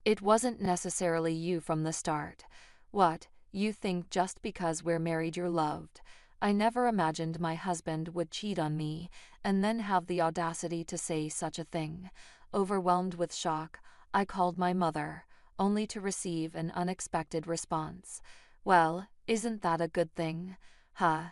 It wasn't necessarily you from the start. What, you think just because we're married you're loved? I never imagined my husband would cheat on me, and then have the audacity to say such a thing. Overwhelmed with shock, I called my mother, only to receive an unexpected response. Well, isn't that a good thing? Huh.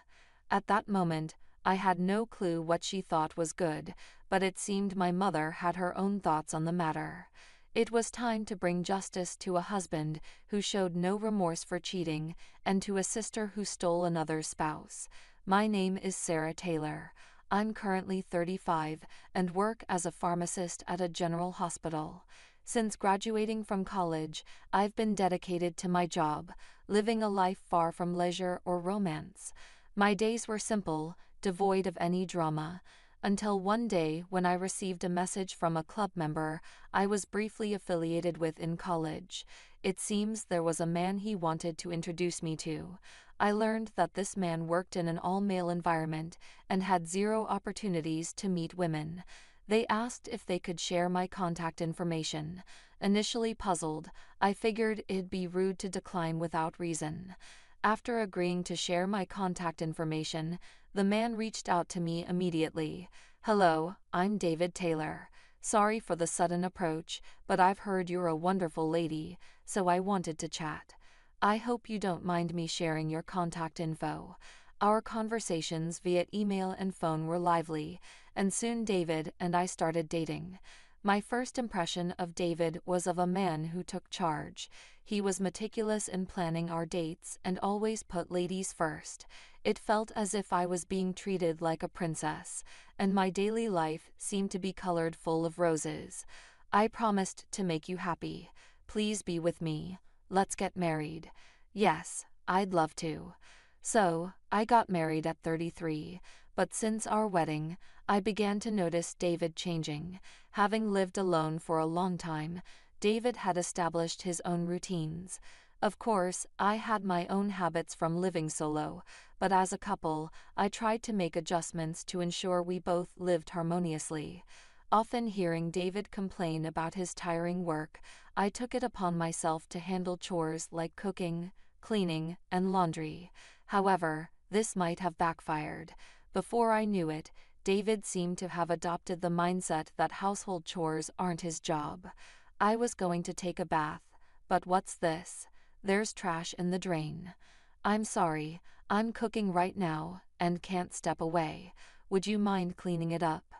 At that moment, I had no clue what she thought was good, but it seemed my mother had her own thoughts on the matter. It was time to bring justice to a husband who showed no remorse for cheating, and to a sister who stole another's spouse. My name is Sarah Taylor. I'm currently 35 and work as a pharmacist at a general hospital. Since graduating from college, I've been dedicated to my job, living a life far from leisure or romance. My days were simple, devoid of any drama, until one day when I received a message from a club member I was briefly affiliated with in college. It seems there was a man he wanted to introduce me to. I learned that this man worked in an all-male environment and had zero opportunities to meet women. They asked if they could share my contact information. Initially puzzled, I figured it'd be rude to decline without reason. After agreeing to share my contact information, the man reached out to me immediately. "Hello, I'm David Taylor. Sorry for the sudden approach, but I've heard you're a wonderful lady, so I wanted to chat. I hope you don't mind me sharing your contact info." Our conversations via email and phone were lively, and soon David and I started dating. My first impression of David was of a man who took charge. He was meticulous in planning our dates and always put ladies first. It felt as if I was being treated like a princess, and my daily life seemed to be colored full of roses. "I promised to make you happy. Please be with me. Let's get married." "Yes, I'd love to." So, I got married at 33, but since our wedding, I began to notice David changing. Having lived alone for a long time, David had established his own routines. Of course, I had my own habits from living solo, but as a couple, I tried to make adjustments to ensure we both lived harmoniously. Often hearing David complain about his tiring work, I took it upon myself to handle chores like cooking, cleaning, and laundry. However, this might have backfired. Before I knew it, David seemed to have adopted the mindset that household chores aren't his job. I was going to take a bath, but what's this? There's trash in the drain. "I'm sorry, I'm cooking right now and can't step away. Would you mind cleaning it up?"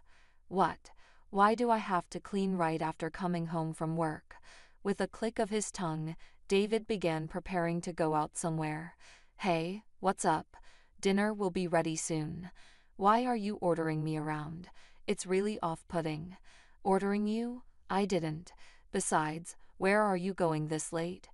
"What? Why do I have to clean right after coming home from work?" With a click of his tongue, David began preparing to go out somewhere. "Hey, what's up? Dinner will be ready soon. Why are you ordering me around? It's really off-putting." "Ordering you? I didn't. Besides, where are you going this late?"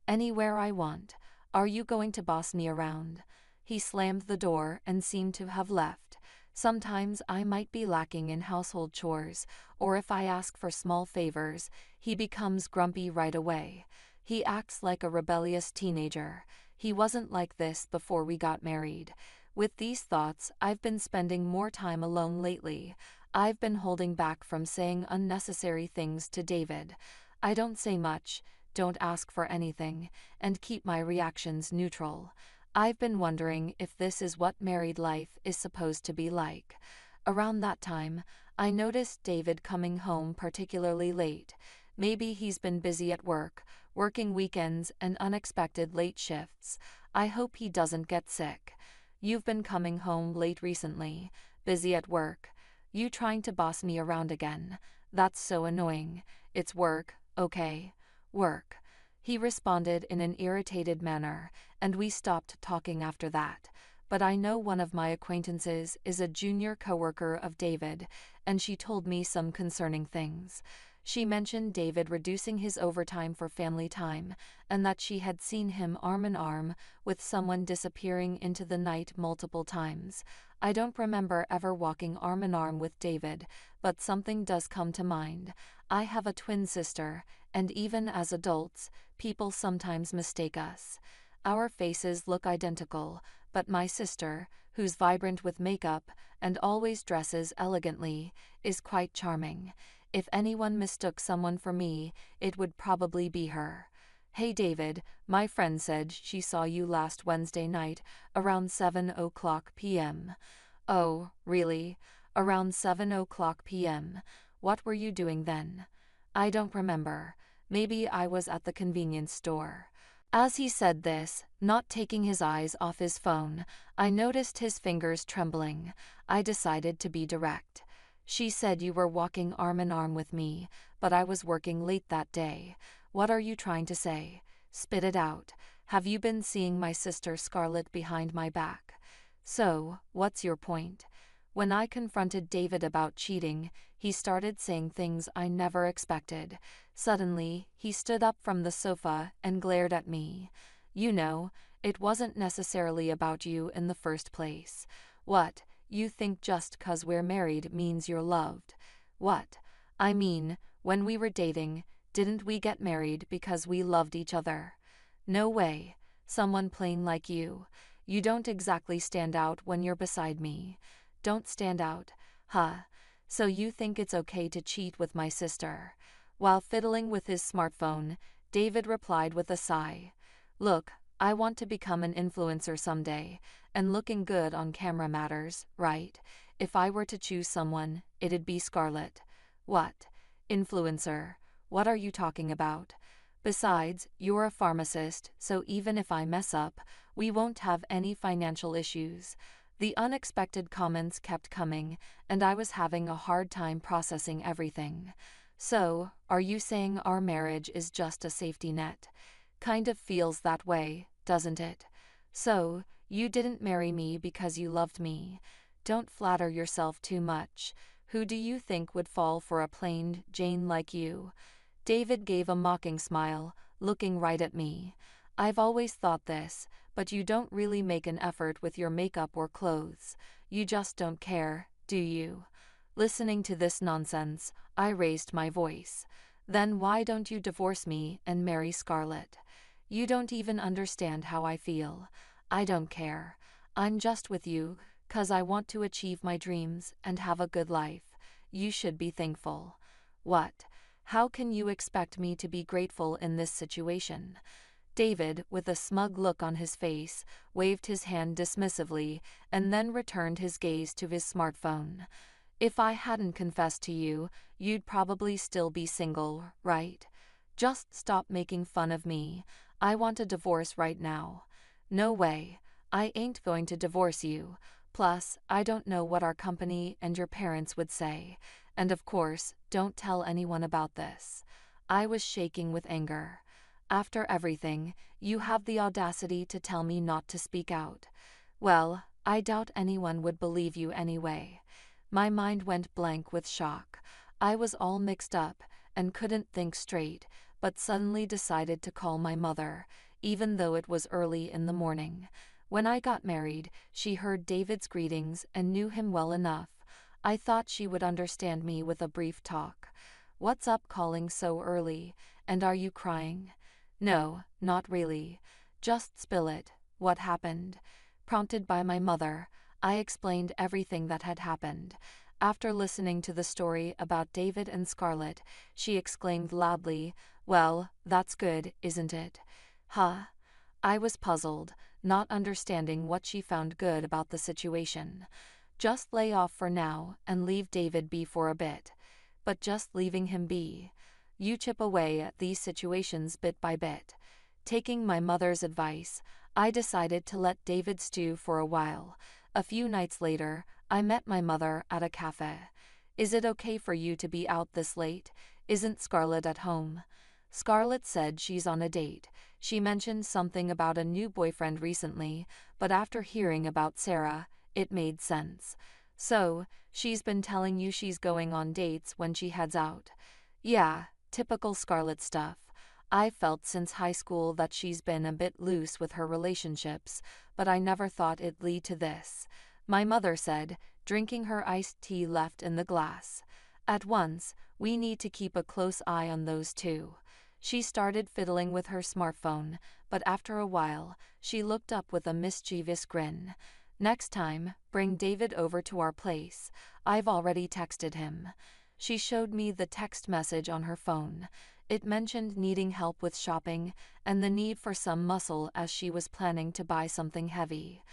"Anywhere I want. Are you going to boss me around?" He slammed the door and seemed to have left. Sometimes I might be lacking in household chores, or if I ask for small favors, he becomes grumpy right away. He acts like a rebellious teenager. He wasn't like this before we got married. With these thoughts, I've been spending more time alone lately. I've been holding back from saying unnecessary things to David. I don't say much, don't ask for anything, and keep my reactions neutral. I've been wondering if this is what married life is supposed to be like. Around that time, I noticed David coming home particularly late. Maybe he's been busy at work, working weekends and unexpected late shifts. I hope he doesn't get sick. "You've been coming home late recently, busy at work. You trying to boss me around again? That's so annoying. It's work, okay? Work." He responded in an irritated manner, and we stopped talking after that. But I know one of my acquaintances is a junior coworker of David, and she told me some concerning things. She mentioned David reducing his overtime for family time, and that she had seen him arm in arm with someone disappearing into the night multiple times. I don't remember ever walking arm in arm with David, but something does come to mind. I have a twin sister, and even as adults, people sometimes mistake us. Our faces look identical, but my sister, who's vibrant with makeup and always dresses elegantly, is quite charming. If anyone mistook someone for me, it would probably be her. Hey David, my friend said she saw you last Wednesday night, around 7 o'clock p.m. Oh, really? Around 7 o'clock p.m. What were you doing then? I don't remember. Maybe I was at the convenience store. As he said this, not taking his eyes off his phone, I noticed his fingers trembling. I decided to be direct. She said you were walking arm in arm with me, but I was working late that day. What are you trying to say? Spit it out. Have you been seeing my sister Scarlett behind my back? So, what's your point? When I confronted David about cheating, he started saying things I never expected. Suddenly, he stood up from the sofa and glared at me. You know, it wasn't necessarily about you in the first place. What, you think just 'cause we're married means you're loved? What? I mean, when we were dating, didn't we get married because we loved each other? No way. Someone plain like you. You don't exactly stand out when you're beside me. Don't stand out, huh? So you think it's okay to cheat with my sister? While fiddling with his smartphone, David replied with a sigh. Look, I want to become an influencer someday, and looking good on camera matters, right? If I were to choose someone, it'd be Scarlett. What? Influencer? What are you talking about? Besides, you're a pharmacist, so even if I mess up, we won't have any financial issues. The unexpected comments kept coming, and I was having a hard time processing everything. So, are you saying our marriage is just a safety net? Kind of feels that way, doesn't it? So, you didn't marry me because you loved me. Don't flatter yourself too much. Who do you think would fall for a plain Jane like you? David gave a mocking smile, looking right at me. I've always thought this, but you don't really make an effort with your makeup or clothes. You just don't care, do you? Listening to this nonsense, I raised my voice. Then why don't you divorce me and marry Scarlett? You don't even understand how I feel. I don't care. I'm just with you, 'cause I want to achieve my dreams and have a good life. You should be thankful. What? How can you expect me to be grateful in this situation? David, with a smug look on his face, waved his hand dismissively and then returned his gaze to his smartphone. If I hadn't confessed to you, you'd probably still be single, right? Just stop making fun of me. I want a divorce right now. No way. I ain't going to divorce you. Plus, I don't know what our company and your parents would say. And of course, don't tell anyone about this. I was shaking with anger. After everything, you have the audacity to tell me not to speak out. Well, I doubt anyone would believe you anyway. My mind went blank with shock. I was all mixed up and couldn't think straight, but suddenly decided to call my mother, even though it was early in the morning. When I got married, she heard David's greetings and knew him well enough. I thought she would understand me with a brief talk. What's up calling so early, and are you crying? No, not really. Just spill it. What happened? Prompted by my mother, I explained everything that had happened. After listening to the story about David and Scarlett, she exclaimed loudly, "Well, that's good, isn't it?" Huh? I was puzzled, not understanding what she found good about the situation. Just lay off for now and leave David be for a bit. But just leaving him be. You chip away at these situations bit by bit. Taking my mother's advice, I decided to let David stew for a while. A few nights later, I met my mother at a cafe. "Is it okay for you to be out this late? Isn't Scarlett at home?" Scarlett said she's on a date. She mentioned something about a new boyfriend recently, but after hearing about Sarah, it made sense. So, she's been telling you she's going on dates when she heads out. Yeah, typical Scarlett stuff. I felt since high school that she's been a bit loose with her relationships, but I never thought it'd lead to this. My mother said, drinking her iced tea left in the glass. At once, we need to keep a close eye on those two. She started fiddling with her smartphone, but after a while, she looked up with a mischievous grin. Next time, bring David over to our place. I've already texted him. She showed me the text message on her phone. It mentioned needing help with shopping and the need for some muscle as she was planning to buy something heavy.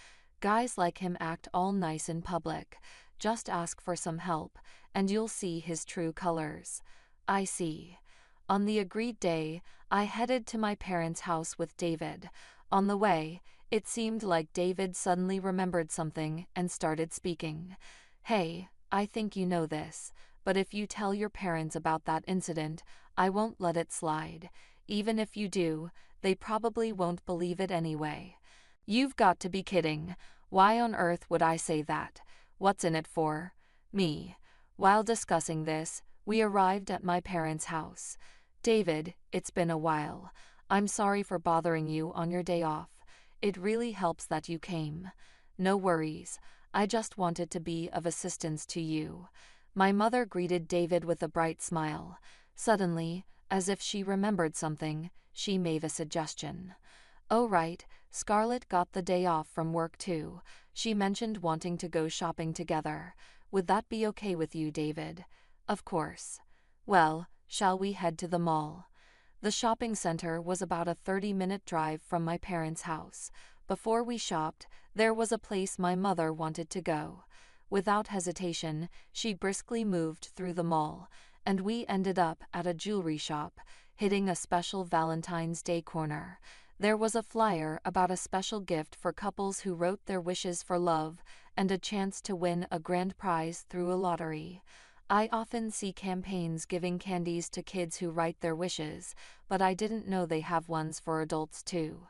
Guys like him act all nice in public. Just ask for some help, and you'll see his true colors. I see. On the agreed day, I headed to my parents' house with David. On the way, it seemed like David suddenly remembered something and started speaking. Hey, I think you know this, but if you tell your parents about that incident, I won't let it slide. Even if you do, they probably won't believe it anyway. You've got to be kidding. Why on earth would I say that? What's in it for me? While discussing this, we arrived at my parents' house. David, it's been a while. I'm sorry for bothering you on your day off. It really helps that you came. No worries. I just wanted to be of assistance to you. My mother greeted David with a bright smile. Suddenly, as if she remembered something, she made a suggestion. Oh right, Scarlett got the day off from work too. She mentioned wanting to go shopping together. Would that be okay with you, David? Of course. Well, shall we head to the mall? The shopping center was about a 30-minute drive from my parents' house. Before we shopped, there was a place my mother wanted to go. Without hesitation, she briskly moved through the mall, and we ended up at a jewelry shop, hitting a special Valentine's Day corner. There was a flyer about a special gift for couples who wrote their wishes for love and a chance to win a grand prize through a lottery. I often see campaigns giving candies to kids who write their wishes, but I didn't know they have ones for adults too.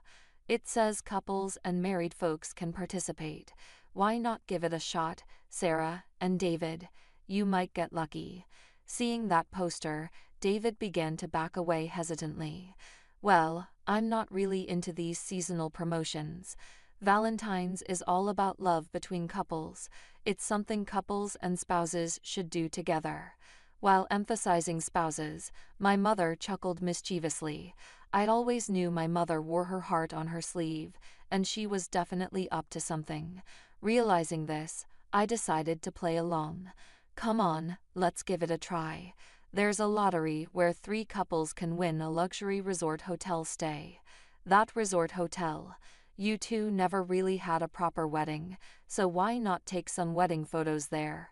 It says couples and married folks can participate. Why not give it a shot, Sarah and David? You might get lucky. Seeing that poster, David began to back away hesitantly. Well, I'm not really into these seasonal promotions. Valentine's is all about love between couples. It's something couples and spouses should do together. While emphasizing spouses, my mother chuckled mischievously. I always knew my mother wore her heart on her sleeve, and she was definitely up to something. Realizing this, I decided to play along. Come on, let's give it a try. There's a lottery where 3 couples can win a luxury resort hotel stay. That resort hotel. You two never really had a proper wedding, so why not take some wedding photos there?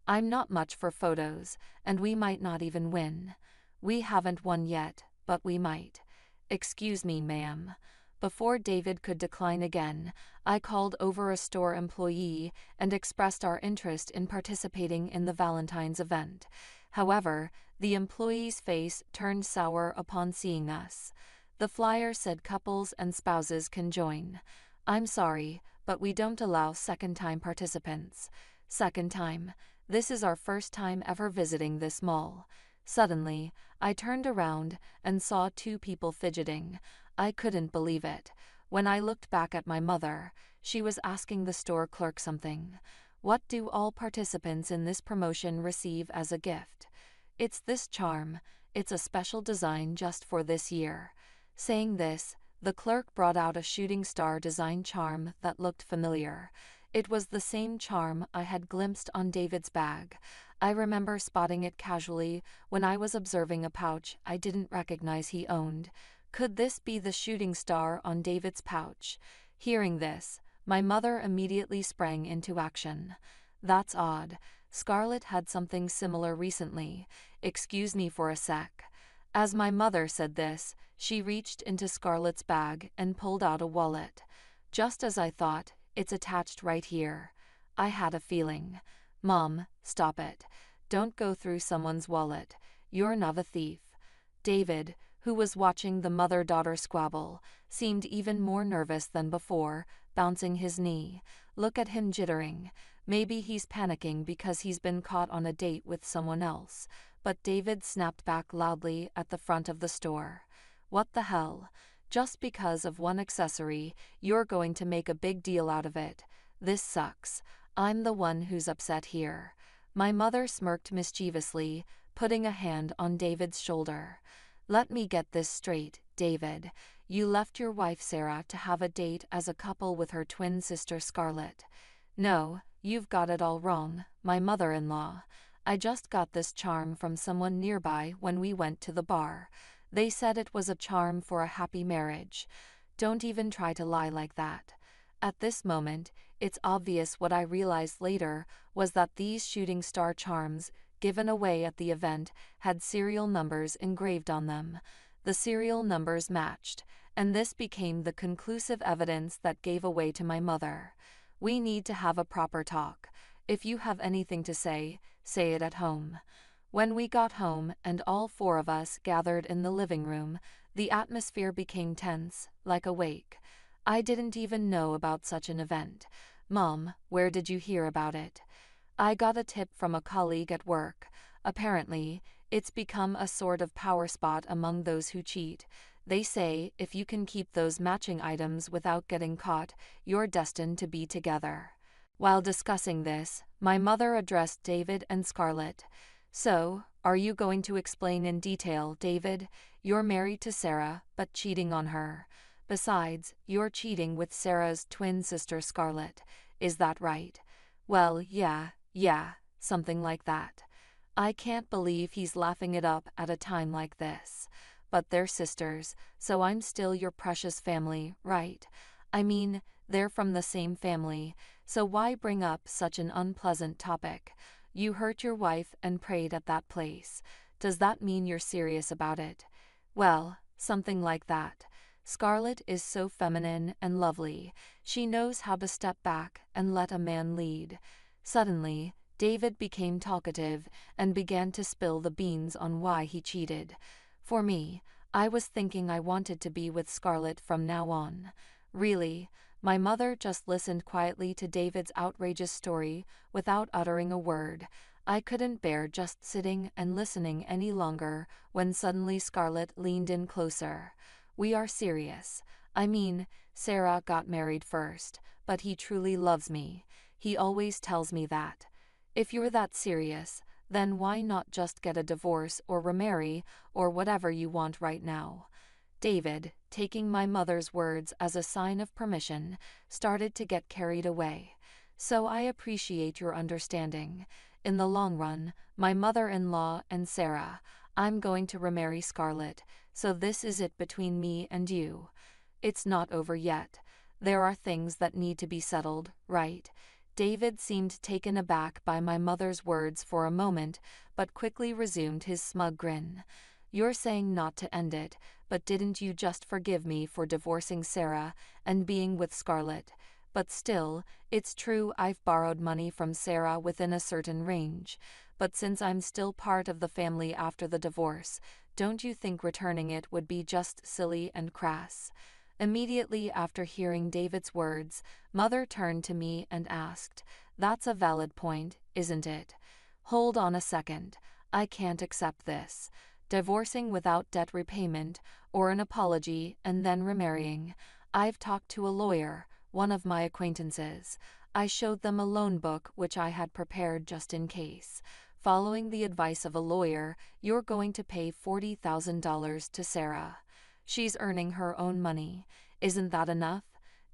I'm not much for photos, and we might not even win. We haven't won yet, but we might. Excuse me, ma'am. Before David could decline again, I called over a store employee and expressed our interest in participating in the Valentine's event. However, the employee's face turned sour upon seeing us. The flyer said couples and spouses can join. I'm sorry, but we don't allow second-time participants. Second time. This is our first time ever visiting this mall. Suddenly, I turned around and saw 2 people fidgeting. I couldn't believe it. When I looked back at my mother, she was asking the store clerk something. What do all participants in this promotion receive as a gift? It's this charm. It's a special design just for this year. Saying this, the clerk brought out a shooting star design charm that looked familiar. It was the same charm I had glimpsed on David's bag. I remember spotting it casually when I was observing a pouch I didn't recognize he owned. Could this be the shooting star on David's pouch? Hearing this, my mother immediately sprang into action. That's odd. Scarlett had something similar recently. Excuse me for a sec. As my mother said this, she reached into Scarlett's bag and pulled out a wallet. Just as I thought, it's attached right here. I had a feeling. Mom, stop it. Don't go through someone's wallet. You're not a thief. David, who was watching the mother-daughter squabble, seemed even more nervous than before, bouncing his knee. Look at him jittering. Maybe he's panicking because he's been caught on a date with someone else. But David snapped back loudly at the front of the store. What the hell? Just because of one accessory, you're going to make a big deal out of it. This sucks. I'm the one who's upset here. My mother smirked mischievously, putting a hand on David's shoulder. Let me get this straight, David. You left your wife Sarah to have a date as a couple with her twin sister Scarlett. No, you've got it all wrong, my mother-in-law. I just got this charm from someone nearby when we went to the bar. They said it was a charm for a happy marriage. Don't even try to lie like that. At this moment, it's obvious. What I realized later was that these shooting star charms, given away at the event, had serial numbers engraved on them. The serial numbers matched, and this became the conclusive evidence that gave away to my mother. We need to have a proper talk. If you have anything to say it at home. When we got home and all four of us gathered in the living room, the atmosphere became tense, like a wake. I didn't even know about such an event. Mom, where did you hear about it? I got a tip from a colleague at work. Apparently, it's become a sort of power spot among those who cheat. They say if you can keep those matching items without getting caught, you're destined to be together. While discussing this, my mother addressed David and Scarlett. So, are you going to explain in detail, David? You're married to Sarah, but cheating on her. Besides, you're cheating with Sarah's twin sister Scarlett. Is that right? Well, yeah, something like that. I can't believe he's laughing it up at a time like this. But they're sisters, so I'm still your precious family, right? I mean, they're from the same family, so why bring up such an unpleasant topic? You hurt your wife and prayed at that place. Does that mean you're serious about it? Well, something like that. Scarlett is so feminine and lovely. She knows how to step back and let a man lead. Suddenly, David became talkative and began to spill the beans on why he cheated. For me, I was thinking I wanted to be with Scarlett from now on. Really, my mother just listened quietly to David's outrageous story without uttering a word. I couldn't bear just sitting and listening any longer when suddenly Scarlett leaned in closer. We are serious. I mean, Sarah got married first, but he truly loves me. He always tells me that. If you're that serious, then why not just get a divorce or remarry or whatever you want right now? David, taking my mother's words as a sign of permission, started to get carried away. So I appreciate your understanding. In the long run, my mother-in-law and Sarah, I'm going to remarry Scarlett, so this is it between me and you. It's not over yet. There are things that need to be settled, right? David seemed taken aback by my mother's words for a moment, but quickly resumed his smug grin. You're saying not to end it, but didn't you just forgive me for divorcing Sarah and being with Scarlett? But still, it's true I've borrowed money from Sarah within a certain range. But since I'm still part of the family after the divorce, don't you think returning it would be just silly and crass? Immediately after hearing David's words, Mother turned to me and asked, That's a valid point, isn't it? Hold on a second. I can't accept this. Divorcing without debt repayment or an apology and then remarrying. I've talked to a lawyer, one of my acquaintances. I showed them a loan book which I had prepared just in case. Following the advice of a lawyer, you're going to pay $40,000 to Sarah. She's earning her own money. Isn't that enough?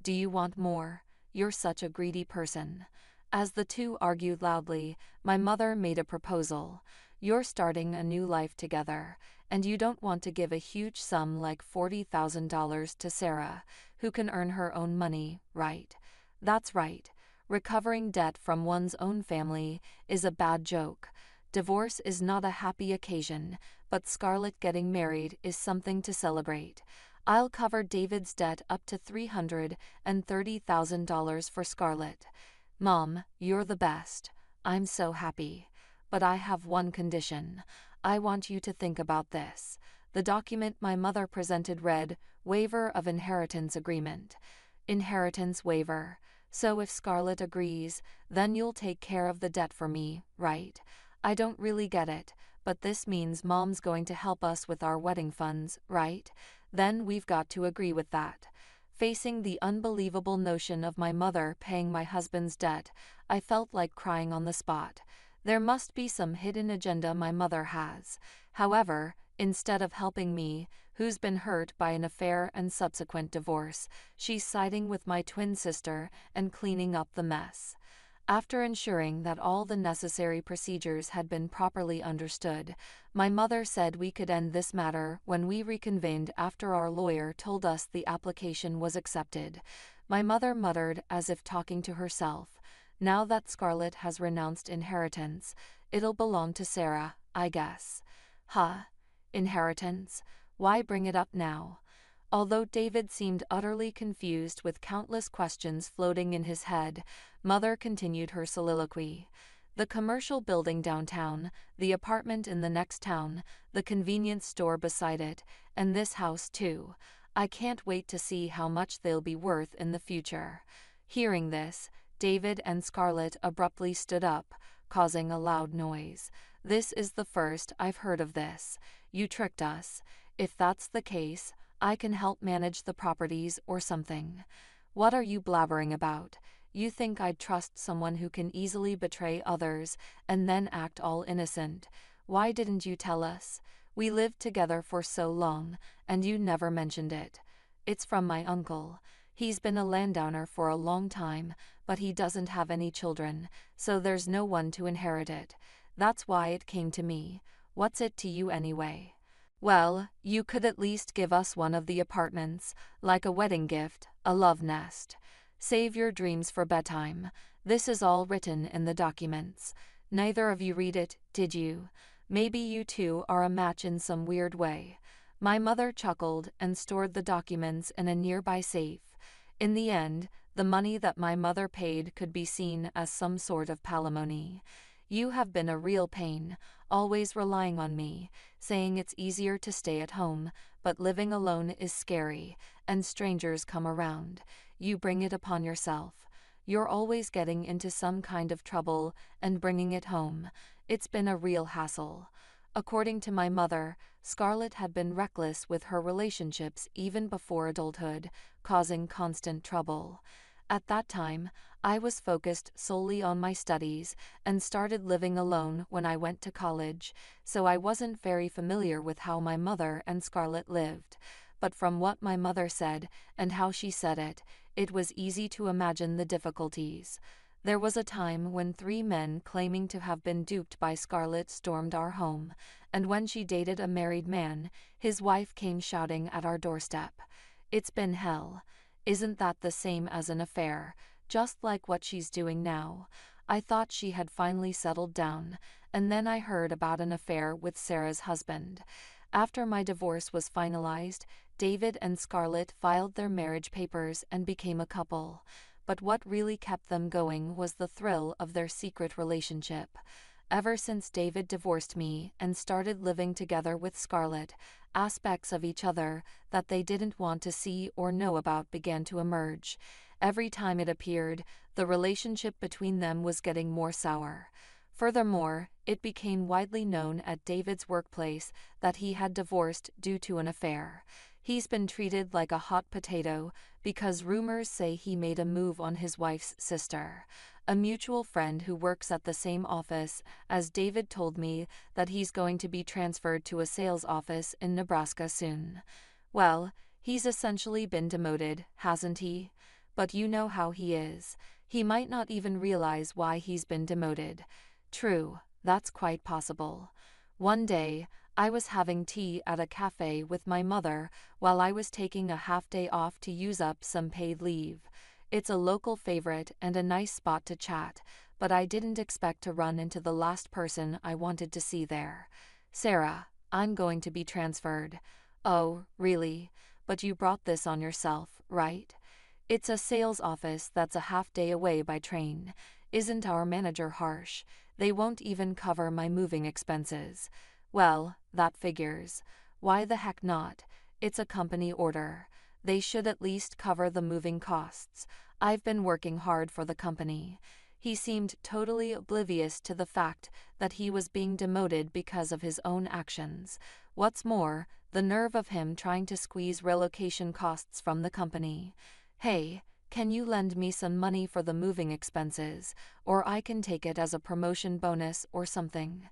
Do you want more? You're such a greedy person. As the two argued loudly, my mother made a proposal. You're starting a new life together, and you don't want to give a huge sum like $40,000 to Sarah, who can earn her own money, right? That's right. Recovering debt from one's own family is a bad joke. Divorce is not a happy occasion, but Scarlett getting married is something to celebrate. I'll cover David's debt up to $330,000 for Scarlett. Mom, you're the best. I'm so happy. But I have one condition. I want you to think about this. The document my mother presented read, Waiver of Inheritance Agreement. Inheritance waiver. So if Scarlett agrees, then you'll take care of the debt for me, right? I don't really get it, but this means Mom's going to help us with our wedding funds, right? Then we've got to agree with that. Facing the unbelievable notion of my mother paying my husband's debt, I felt like crying on the spot. There must be some hidden agenda my mother has. However, instead of helping me, who's been hurt by an affair and subsequent divorce, she's siding with my twin sister and cleaning up the mess. After ensuring that all the necessary procedures had been properly understood, my mother said we could end this matter when we reconvened after our lawyer told us the application was accepted. My mother muttered as if talking to herself, "Now that Scarlett has renounced inheritance, it'll belong to Sarah, I guess." Huh? Inheritance? Why bring it up now? Although David seemed utterly confused with countless questions floating in his head, Mother continued her soliloquy. The commercial building downtown, the apartment in the next town, the convenience store beside it, and this house too. I can't wait to see how much they'll be worth in the future. Hearing this, David and Scarlett abruptly stood up, causing a loud noise. "This is the first I've heard of this. You tricked us. If that's the case, I can help manage the properties or something." "What are you blabbering about? You think I'd trust someone who can easily betray others and then act all innocent? Why didn't you tell us? We lived together for so long, and you never mentioned it." "It's from my uncle. He's been a landowner for a long time, but he doesn't have any children, so there's no one to inherit it. That's why it came to me. What's it to you anyway?" "Well, you could at least give us one of the apartments, like a wedding gift, a love nest. Save your dreams for bedtime. This is all written in the documents. Neither of you read it, did you? Maybe you two are a match in some weird way." My mother chuckled and stored the documents in a nearby safe. In the end, the money that my mother paid could be seen as some sort of palimony. "You have been a real pain, always relying on me, saying it's easier to stay at home, but living alone is scary, and strangers come around. You bring it upon yourself. You're always getting into some kind of trouble and bringing it home. It's been a real hassle." According to my mother, Scarlett had been reckless with her relationships even before adulthood, causing constant trouble. At that time, I was focused solely on my studies and started living alone when I went to college, so I wasn't very familiar with how my mother and Scarlett lived. But from what my mother said and how she said it was easy to imagine the difficulties. There was a time when 3 men claiming to have been duped by Scarlett stormed our home, and when she dated a married man, his wife came shouting at our doorstep. It's been hell. Isn't that the same as an affair, just like what she's doing now? I thought she had finally settled down, and then I heard about an affair with Sarah's husband. After my divorce was finalized, David and Scarlett filed their marriage papers and became a couple. But what really kept them going was the thrill of their secret relationship. Ever since David divorced me and started living together with Scarlett, aspects of each other that they didn't want to see or know about began to emerge. Every time it appeared, the relationship between them was getting more sour. Furthermore, it became widely known at David's workplace that he had divorced due to an affair. He's been treated like a hot potato because rumors say he made a move on his wife's sister. A mutual friend who works at the same office as David told me that he's going to be transferred to a sales office in Nebraska soon. Well, he's essentially been demoted, hasn't he? But you know how he is. He might not even realize why he's been demoted. True, that's quite possible. One day, I was having tea at a cafe with my mother while I was taking a half-day off to use up some paid leave. It's a local favorite and a nice spot to chat, but I didn't expect to run into the last person I wanted to see there. "Sarah, I'm going to be transferred." "Oh, really? But you brought this on yourself, right?" "It's a sales office that's a half-day away by train. Isn't our manager harsh? They won't even cover my moving expenses." "Well, that figures. Why the heck not? It's a company order. They should at least cover the moving costs. I've been working hard for the company." He seemed totally oblivious to the fact that he was being demoted because of his own actions. What's more, the nerve of him trying to squeeze relocation costs from the company. "Hey, can you lend me some money for the moving expenses, or I can take it as a promotion bonus or something?"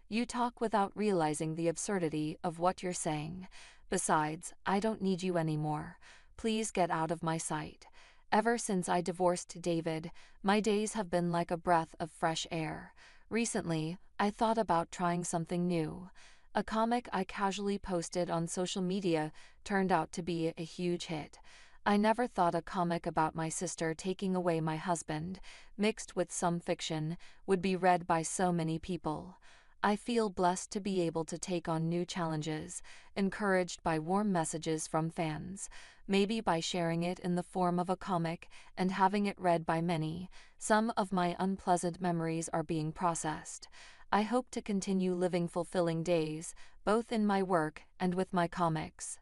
You talk without realizing the absurdity of what you're saying. Besides, I don't need you anymore. Please get out of my sight. Ever since I divorced David, my days have been like a breath of fresh air. Recently, I thought about trying something new. A comic I casually posted on social media turned out to be a huge hit. I never thought a comic about my sister taking away my husband, mixed with some fiction, would be read by so many people. I feel blessed to be able to take on new challenges, encouraged by warm messages from fans. Maybe by sharing it in the form of a comic and having it read by many, some of my unpleasant memories are being processed. I hope to continue living fulfilling days, both in my work and with my comics.